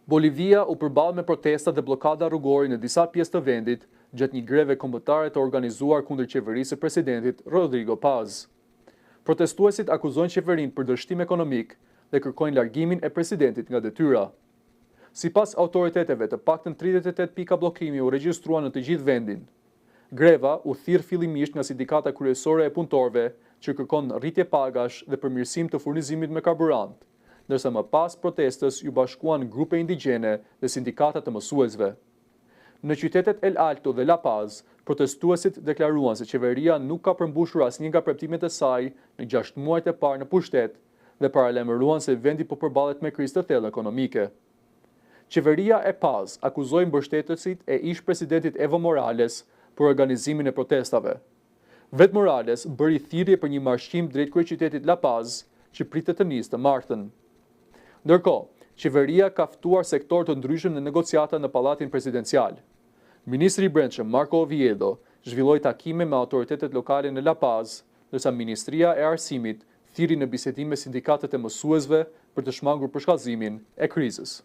Bolivia u përball me protesta dhe bllokada rrugore në disa pjesë të vendit gjatë një greve kombëtare të organizuar kundër qeverisë së presidentit Rodrigo Paz. Protestuesit akuzojnë qeverinë për dështim ekonomik dhe kërkojnë largimin e presidentit nga detyra. Sipas autoriteteve, të paktën 38 pika bllokimi u regjistruan në të gjithë vendin. Greva u thirr fillimisht nga sindikata kryesore e punëtorëve, që kërkon rritje pagash dhe përmirësim të furnizimit me karburant, ndërsa më pas protestës ju bashkuan grupe indigjene dhe sindikata të mësuesve. Në qytetet El Alto dhe La Paz, protestuesit deklaruan se qeveria nuk ka përmbushur asnjë nga premtimet e saj në 6 muajt e parë në pushtet dhe paralajmëruan se vendi po përballet me krizë të thellë ekonomike. Qeveria e Paz akuzoi mbështetësit e ish-presidentit Evo Morales për organizimin e protestave. Vetë Morales bëri thirrje për një marshim drejt kryeqytetit La Paz, që pritet të nisë të martën. Ndërkohë, qeveria ka ftuar sektor të ndryshëm në negociata në Pallatin Presidencial. Ministri i Brendshëm Marco Oviedo zhvilloi takime me autoritetet lokale në La Paz, ndërsa Ministria e Arsimit thiri në bisedime me sindikatet e mësuesve për të shmangur përshkallëzimin e krizës.